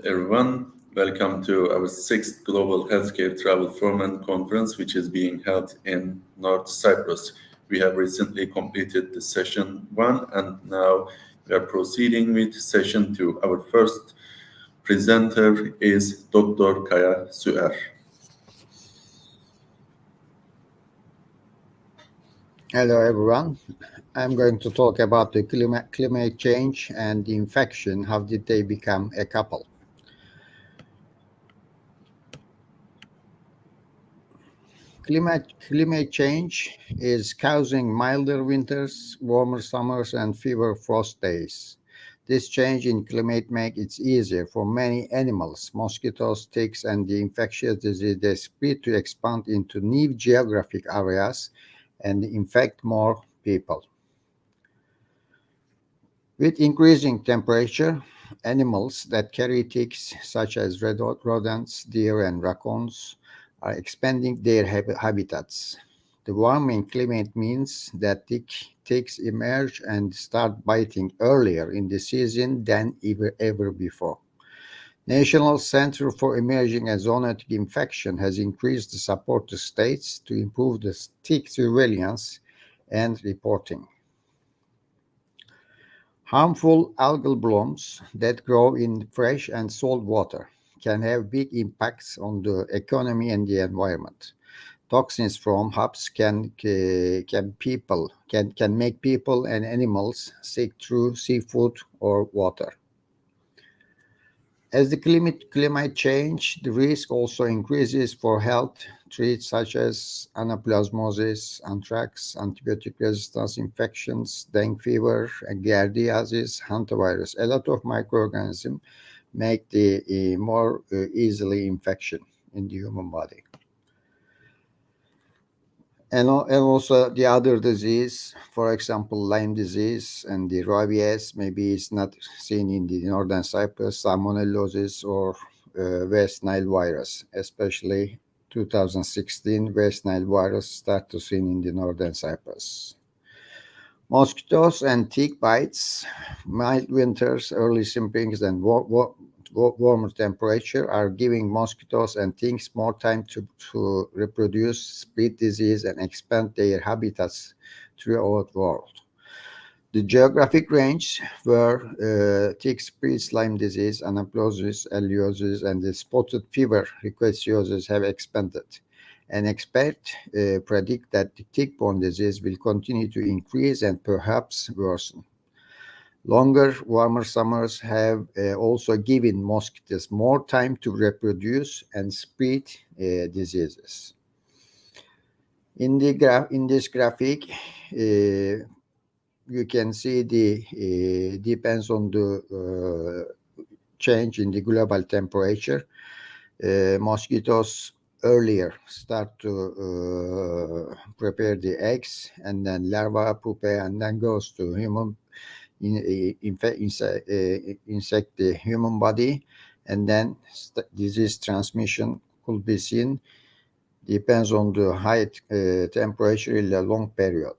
everyone. Welcome to our sixth Global Healthcare Travel Forum and Conference, which is being held in North Cyprus. We have recently completed the session one, and now we are proceeding with session two. Our first presenter is Dr. Kaya Suer. Hello, everyone. I'm going to talk about the climate change and the infection. How did they become a couple? Climate change is causing milder winters, warmer summers, and fewer frost days. This change in climate makes it easier for many animals, mosquitoes, ticks, and the infectious disease they spread to expand into new geographic areas and infect more people. With increasing temperature, animals that carry ticks, such as rodents, deer, and raccoons, are expanding their habitats. The warming climate means that ticks emerge and start biting earlier in the season than ever before. National Center for Emerging and Zoonotic Infection has increased the support to states to improve the tick surveillance and reporting. Harmful algal blooms that grow in fresh and salt water can have big impacts on the economy and the environment. Toxins from HAPs can make people and animals sick through seafood or water. As the climate change, the risk also increases for health threats such as anaplasmosis, anthrax, antibiotic resistance infections, dengue fever, giardiasis, hantavirus. A lot of microorganisms make the more easily infection in the human body. And also the other disease, for example, Lyme disease and the rabies, maybe it's not seen in the northern Cyprus, salmonellosis or West Nile virus, especially 2016 West Nile virus started seen in the northern Cyprus. Mosquitoes and tick bites, mild winters, early springs, and warmer temperature are giving mosquitoes and ticks more time to reproduce, spread disease, and expand their habitats throughout the world. The geographic range where ticks spread Lyme disease, anaplasmosis, eliosis, and the spotted fever rickettsiosis have expanded. And experts predict that the tick-borne disease will continue to increase and perhaps worsen. Longer, warmer summers have also given mosquitoes more time to reproduce and spread diseases. In this graphic, you can see the depends on the change in the global temperature. Mosquitoes earlier start to prepare the eggs, and then larvae pupae, and then goes to human. Insect the human body, and then disease transmission could be seen. Depends on the high temperature in a long period.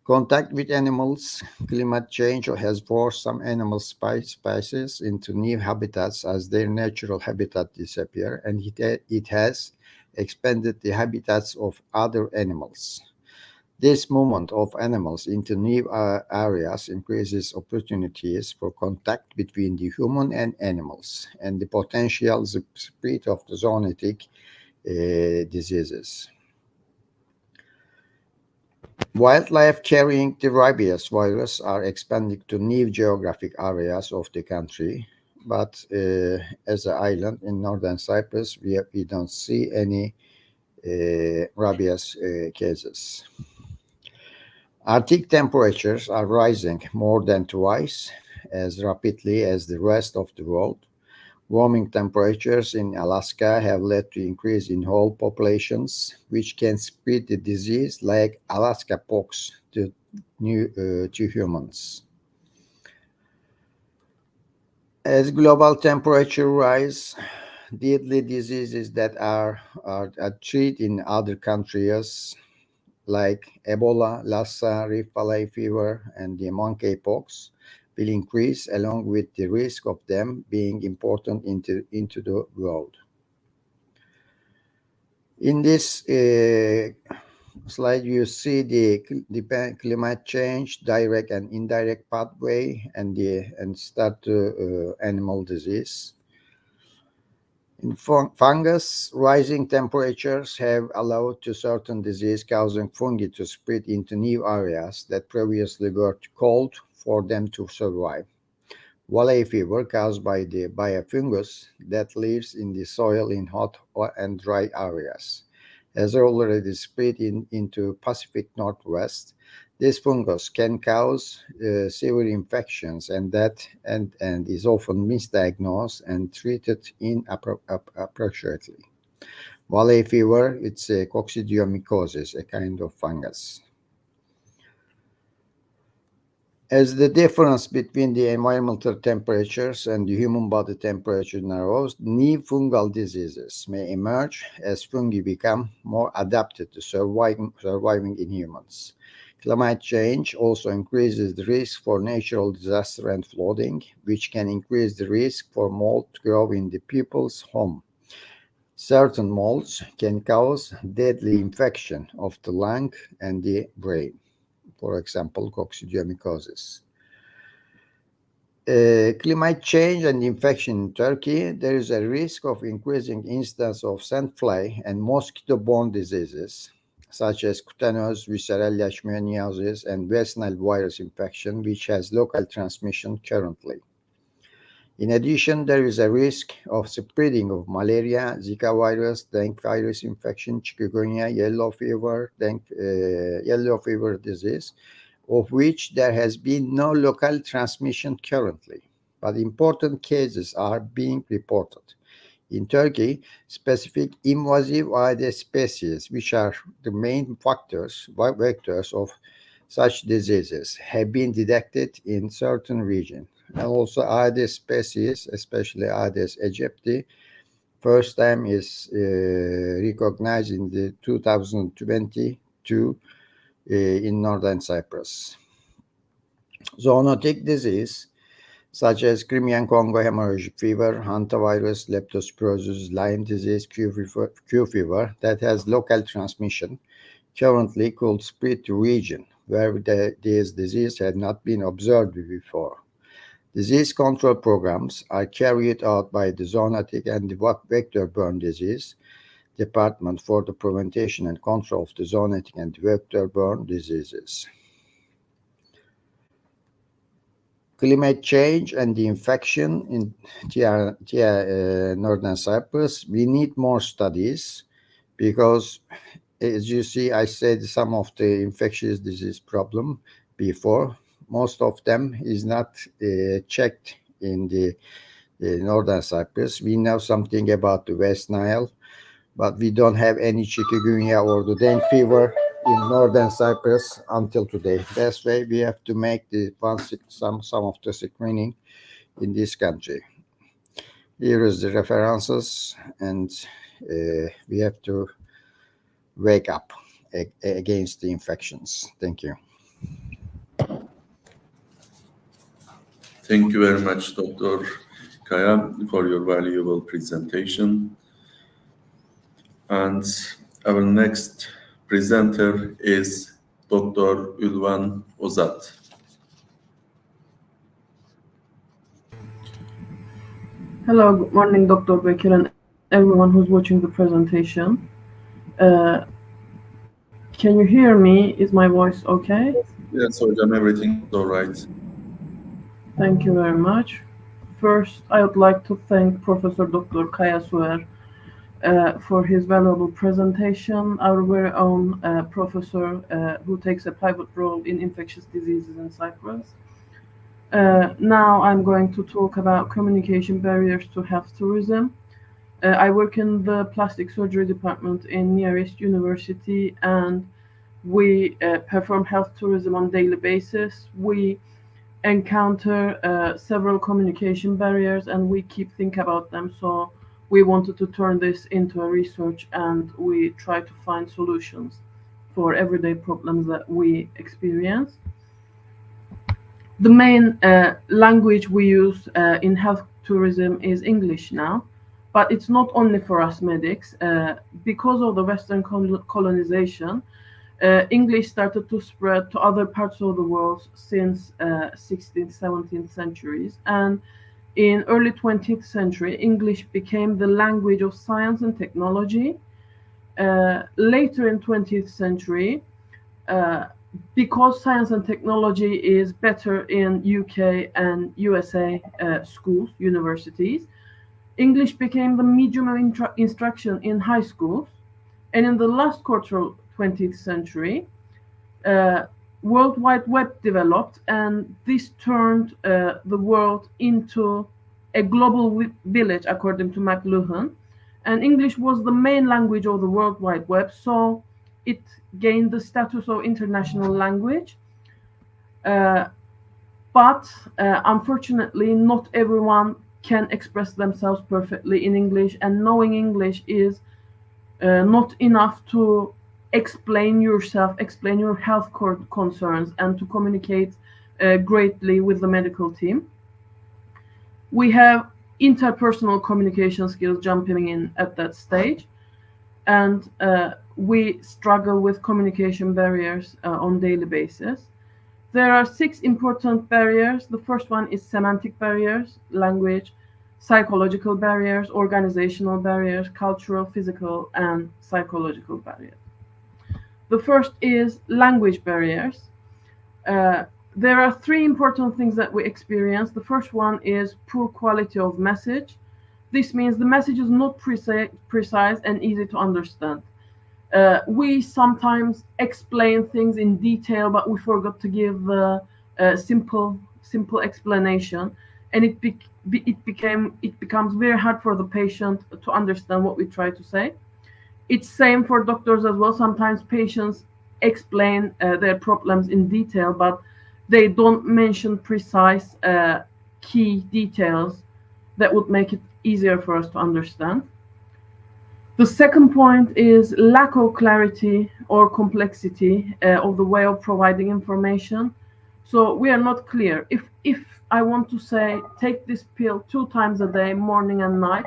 Contact with animals. Climate change has forced some animal species into new habitats as their natural habitat disappear, and it has expanded the habitats of other animals. This movement of animals into new areas increases opportunities for contact between the human and animals and the potential spread of the zoonotic diseases. Wildlife carrying the rabies virus are expanding to new geographic areas of the country, but as an island in northern Cyprus, we don't see any rabies cases. Arctic temperatures are rising more than twice as rapidly as the rest of the world. Warming temperatures in Alaska have led to increase in whole populations, which can spread the disease like Alaska pox to humans. As global temperature rise, deadly diseases that are treated in other countries like Ebola, Lassa, Rift Valley fever, and the monkeypox will increase along with the risk of them being imported into the world. In this slide, you see the climate change, direct and indirect pathway, and start to animal disease. In fungus, rising temperatures have allowed to certain disease-causing fungi to spread into new areas that previously were too cold for them to survive. Valley fever caused by a fungus that lives in the soil in hot and dry areas has already spread into Pacific Northwest. This fungus can cause severe infections and death, and is often misdiagnosed and treated inappropriately. Valley fever, it's a coccidioidomycosis, a kind of fungus. As the difference between the environmental temperatures and the human body temperature narrows, new fungal diseases may emerge as fungi become more adapted to surviving in humans. Climate change also increases the risk for natural disaster and flooding, which can increase the risk for mold to grow in the people's home. Certain molds can cause deadly infection of the lung and the brain, for example, coccidioidomycosis. Climate change and infection in Turkey, there is a risk of increasing incidence of sandfly and mosquito-borne diseases, such as cutaneous visceral leishmaniasis and West Nile virus infection, which has local transmission currently. In addition, there is a risk of spreading of malaria, Zika virus, dengue virus infection, chikungunya, yellow fever disease, of which there has been no local transmission currently, but important cases are being reported. In Turkey, specific invasive Aedes species, which are the main vectors of such diseases, have been detected in certain regions. And also Aedes species, especially Aedes aegypti, first time is recognized in the 2022 in northern Cyprus. Zoonotic disease, such as Crimean Congo hemorrhagic fever, hantavirus, leptospirosis, Lyme disease, Q fever, that has local transmission, currently could spread to region where this disease had not been observed before. Disease control programs are carried out by the Zoonotic and Vector-Borne Disease Department for the prevention and control of the zoonotic and vector-borne diseases. Climate change and the infection in northern Cyprus, we need more studies because, as you see, I said some of the infectious disease problem before. Most of them is not checked in the northern Cyprus. We know something about the West Nile, but we don't have any chikungunya or the dengue fever in northern Cyprus until today. That's why we have to make some of the screening in this country. Here is the references, and we have to wake up against the infections. Thank you. Thank you very much, Dr. Kaya, for your valuable presentation. And our next presenter is Dr. Ülvan Ozat. Hello, good morning, Dr. Bekir, and everyone who's watching the presentation. Can you hear me? Is my voice okay? Yes, Hocam, everything is all right. Thank you very much. First, I would like to thank Professor Dr. Kaya Suer for his valuable presentation, our very own professor who takes a pivot role in infectious diseases in Cyprus. Now I'm going to talk about communication barriers to health tourism. I work in the plastic surgery department in Near East University, and we perform health tourism on a daily basis. We encounter several communication barriers, and we keep thinking about them. So we wanted to turn this into a research, and we try to find solutions for everyday problems that we experience. The main language we use in health tourism is English now, but it's not only for us medics. Because of the Western colonization, English started to spread to other parts of the world since 16th, 17th centuries. And in early 20th century, English became the language of science and technology. Later in 20th century, because science and technology is better in UK and USA schools, universities, English became the medium of instruction in high schools. And in the last quarter of 20th century, World Wide Web developed, and this turned the world into a global village, according to McLuhan. And English was the main language of the World Wide Web, so it gained the status of international language. But unfortunately, not everyone can express themselves perfectly in English, and knowing English is not enough to explain yourself, explain your health concerns, and to communicate greatly with the medical team. We have interpersonal communication skills jumping in at that stage, and we struggle with communication barriers on daily basis. There are 6 important barriers. The first one is semantic barriers, language, psychological barriers, organizational barriers, cultural, physical, and psychological barriers. The first is language barriers. There are 3 important things that we experience. The first one is poor quality of message. This means the message is not precise and easy to understand. We sometimes explain things in detail, but we forgot to give a simple explanation, and it becomes very hard for the patient to understand what we try to say. It's same for doctors as well. Sometimes patients explain their problems in detail, but they don't mention precise key details that would make it easier for us to understand. The second point is lack of clarity or complexity of the way of providing information. So we are not clear. If I want to say, take this pill 2 times a day, morning and night,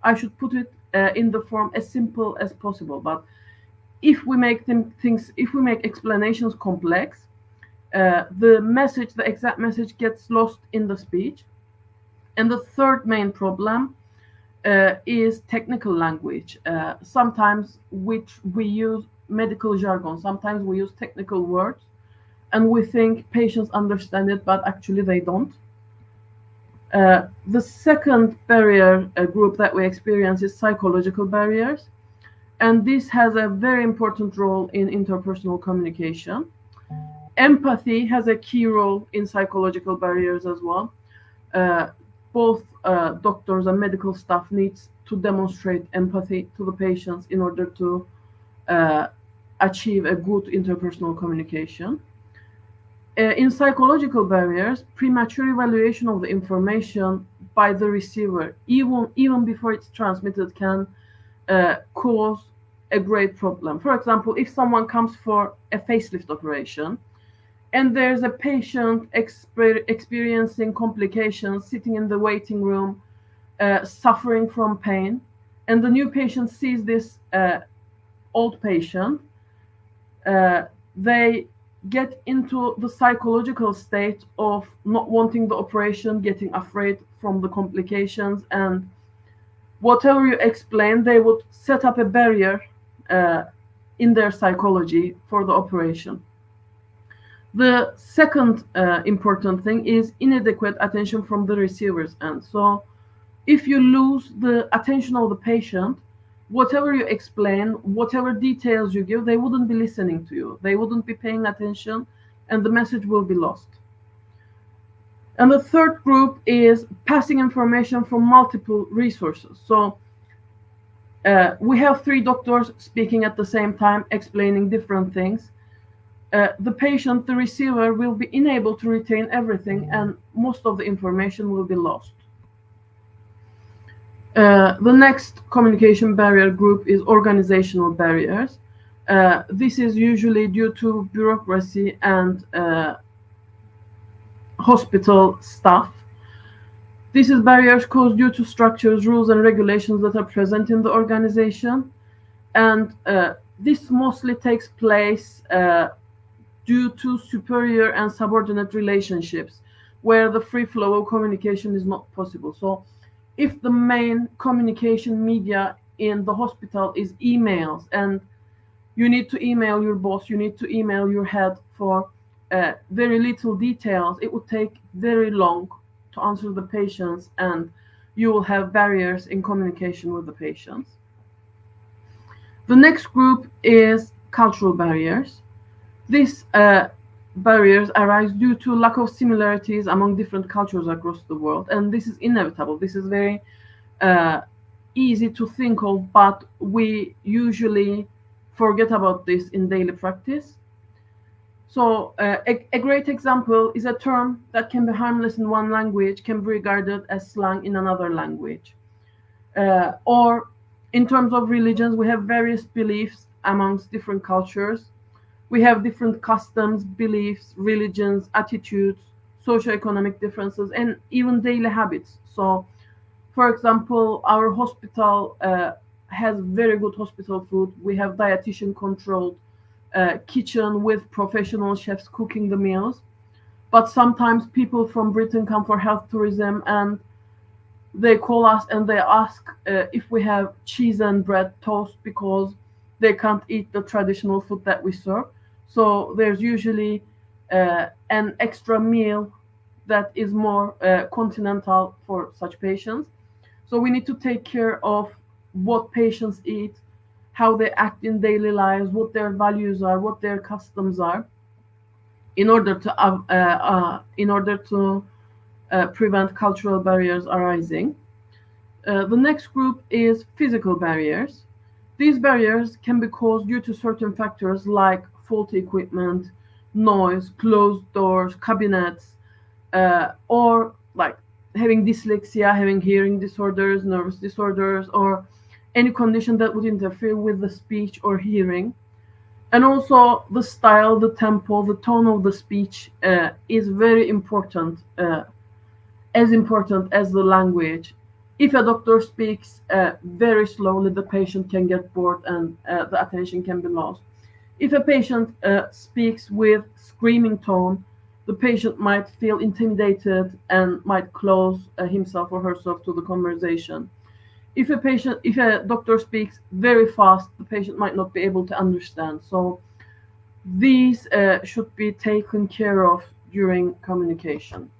I should put it in the form as simple as possible. But if we make explanations complex, the exact message gets lost in the speech. And the third main problem is technical language. Sometimes we use medical jargon, sometimes we use technical words, and we think patients understand it, but actually they don't. The second barrier group that we experience is psychological barriers, and this has a very important role in interpersonal communication. Empathy has a key role in psychological barriers as well. Both doctors and medical staff needs to demonstrate empathy to the patients in order to achieve a good interpersonal communication. In psychological barriers, premature evaluation of the information by the receiver, even before it's transmitted, can cause a great problem. For example, if someone comes for a facelift operation, and there's a patient experiencing complications, sitting in the waiting room, suffering from pain, and the new patient sees this old patient, they get into the psychological state of not wanting the operation, getting afraid from the complications, and whatever you explain, they would set up a barrier in their psychology for the operation. The second important thing is inadequate attention from the receiver's end. So if you lose the attention of the patient, whatever you explain, whatever details you give, they wouldn't be listening to you. They wouldn't be paying attention, and the message will be lost. And the third group is passing information from multiple resources. So we have 3 doctors speaking at the same time, explaining different things. The patient, the receiver, will be unable to retain everything, and most of the information will be lost. The next communication barrier group is organizational barriers. This is usually due to bureaucracy and hospital staff. This is barriers caused due to structures, rules, and regulations that are present in the organization. And this mostly takes place due to superior and subordinate relationships where the free flow of communication is not possible. So if the main communication media in the hospital is emails, and you need to email your boss, you need to email your head for very little details, it would take very long to answer the patients, and you will have barriers in communication with the patients. The next group is cultural barriers. These barriers arise due to lack of similarities among different cultures across the world, and this is inevitable. This is very easy to think of, but we usually forget about this in daily practice. So a great example is a term that can be harmless in one language can be regarded as slang in another language. Or in terms of religions, we have various beliefs amongst different cultures. We have different customs, beliefs, religions, attitudes, socioeconomic differences, and even daily habits. So, for example, our hospital has very good hospital food. We have dietitian-controlled kitchen with professional chefs cooking the meals. But sometimes people from Britain come for health tourism, and they call us and they ask if we have cheese and bread toast because they can't eat the traditional food that we serve. So there's usually an extra meal that is more continental for such patients. So we need to take care of what patients eat, how they act in daily lives, what their values are, what their customs are, in order to prevent cultural barriers arising. The next group is physical barriers. These barriers can be caused due to certain factors like faulty equipment, noise, closed doors, cabinets, or like having dyslexia, having hearing disorders, nervous disorders, or any condition that would interfere with the speech or hearing. And also the style, the tempo, the tone of the speech is very important, as important as the language. If a doctor speaks very slowly, the patient can get bored and the attention can be lost. If a patient speaks with screaming tone, the patient might feel intimidated and might close himself or herself to the conversation. If a doctor speaks very fast, the patient might not be able to understand. So these should be taken care of during communication.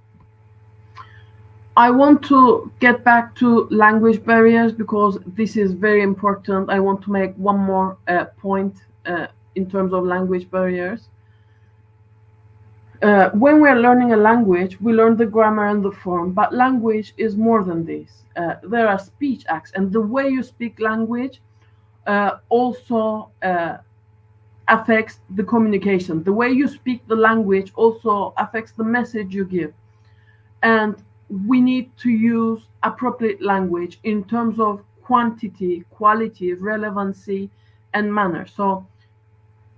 I want to get back to language barriers because this is very important. I want to make one more point in terms of language barriers. When we're learning a language, we learn the grammar and the form, but language is more than this. There are speech acts, and the way you speak language also affects the communication. The way you speak the language also affects the message you give. And we need to use appropriate language in terms of quantity, quality, relevancy, and manner. So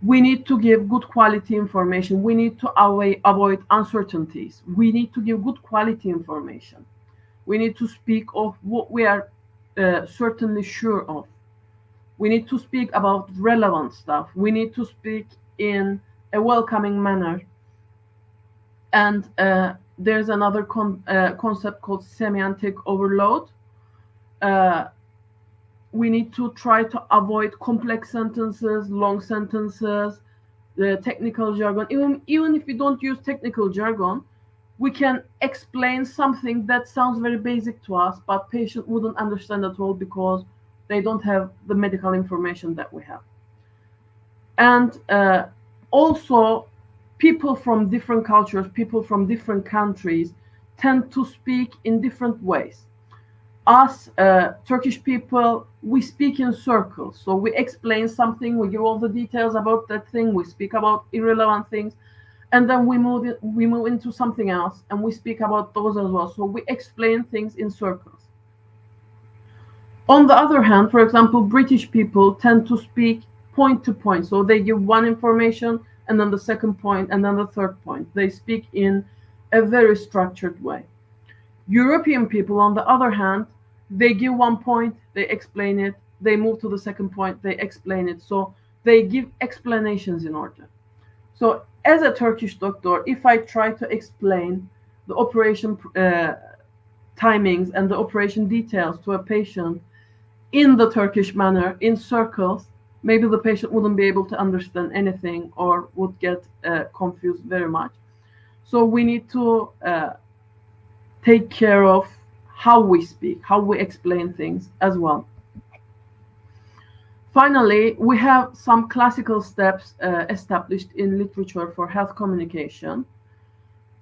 we need to give good quality information. We need to avoid uncertainties. We need to give good quality information. We need to speak of what we are certainly sure of. We need to speak about relevant stuff. We need to speak in a welcoming manner. And there's another concept called semantic overload. We need to try to avoid complex sentences, long sentences, the technical jargon. Even if we don't use technical jargon, we can explain something that sounds very basic to us, but patient wouldn't understand at all because they don't have the medical information that we have. And also, people from different cultures, people from different countries tend to speak in different ways. Us Turkish people, we speak in circles. So we explain something, we give all the details about that thing, we speak about irrelevant things, and then we move into something else and we speak about those as well. So we explain things in circles. On the other hand, for example, British people tend to speak point to point. So they give one information and then the second point and then the third point. They speak in a very structured way. European people, on the other hand, they give one point, they explain it, they move to the second point, they explain it. So they give explanations in order. So as a Turkish doctor, if I try to explain the operation timings and the operation details to a patient in the Turkish manner, in circles, maybe the patient wouldn't be able to understand anything or would get confused very much. So we need to take care of how we speak, how we explain things as well. Finally, we have some classical steps established in literature for health communication.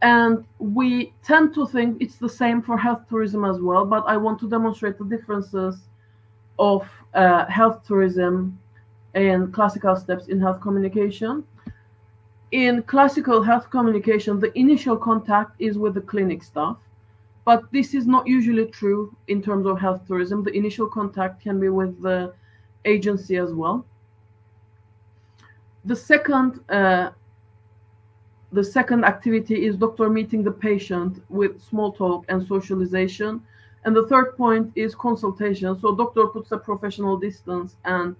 And we tend to think it's the same for health tourism as well, but I want to demonstrate the differences of health tourism and classical steps in health communication. In classical health communication, the initial contact is with the clinic staff, but this is not usually true in terms of health tourism. The initial contact can be with the agency as well. The second activity is doctor meeting the patient with small talk and socialization. And the third point is consultation. So doctor puts a professional distance and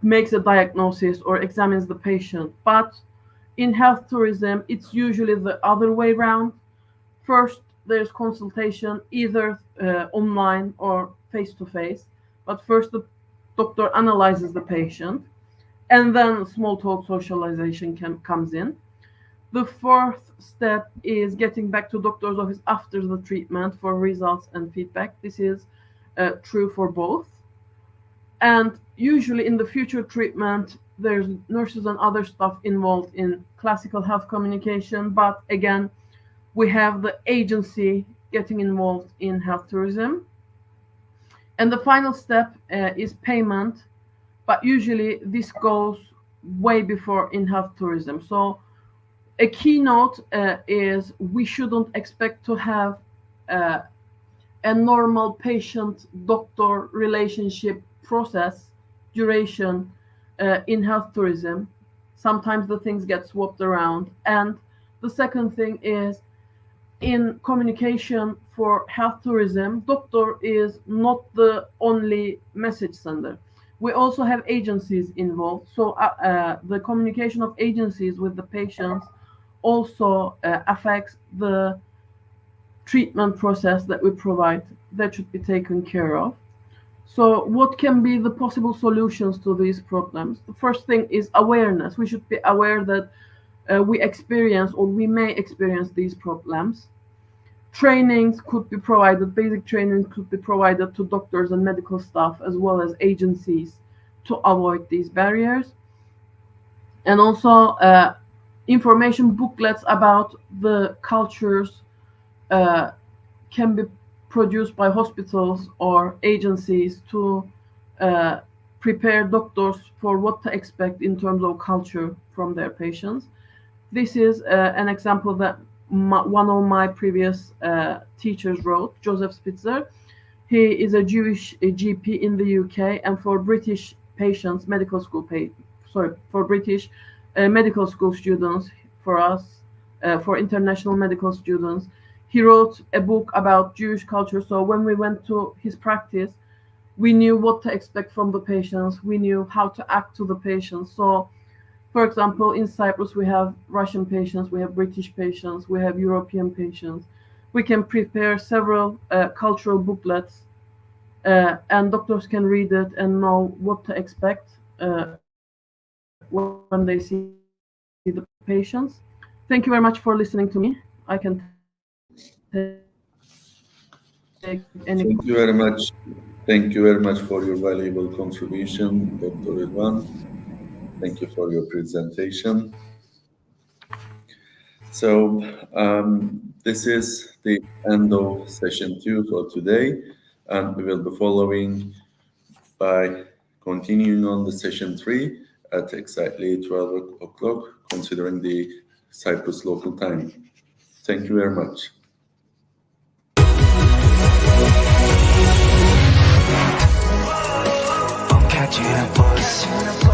makes a diagnosis or examines the patient. But in health tourism, it's usually the other way around. First, there's consultation, either online or face-to-face. But first, the doctor analyzes the patient, and then small talk socialization comes in. The fourth step is getting back to doctor's office after the treatment for results and feedback. This is true for both. And usually in the future treatment, there's nurses and other staff involved in classical health communication. But again, we have the agency getting involved in health tourism. And the final step is payment. But usually this goes way before in health tourism. So a keynote is we shouldn't expect to have a normal patient-doctor relationship process duration in health tourism. Sometimes the things get swapped around. And the second thing is in communication for health tourism, doctor is not the only message sender. We also have agencies involved. So the communication of agencies with the patients also affects the treatment process that we provide. That should be taken care of. So what can be the possible solutions to these problems? The first thing is awareness. We should be aware that we experience or we may experience these problems. Trainings could be provided, basic training could be provided to doctors and medical staff as well as agencies to avoid these barriers. And also information booklets about the cultures can be produced by hospitals or agencies to prepare doctors for what to expect in terms of culture from their patients. This is an example that one of my previous teachers wrote, Joseph Spitzer. He is a Jewish GP in the UK, and for British patients, for British medical school students, for us, for international medical students, he wrote a book about Jewish culture. So when we went to his practice, we knew what to expect from the patients. We knew how to act to the patients. So, for example, in Cyprus, we have Russian patients, we have British patients, we have European patients. We can prepare several cultural booklets and doctors can read it and know what to expect when they see the patients. Thank you very much for listening to me. I can take any. Thank you very much. Thank you very much for your valuable contribution, Dr. Ilvan. Thank you for your presentation. So this is the end of session 2 for today, and we will be following by continuing on the session 3 at exactly 12 o'clock, considering the Cyprus local time. Thank you very much. Catching a bus.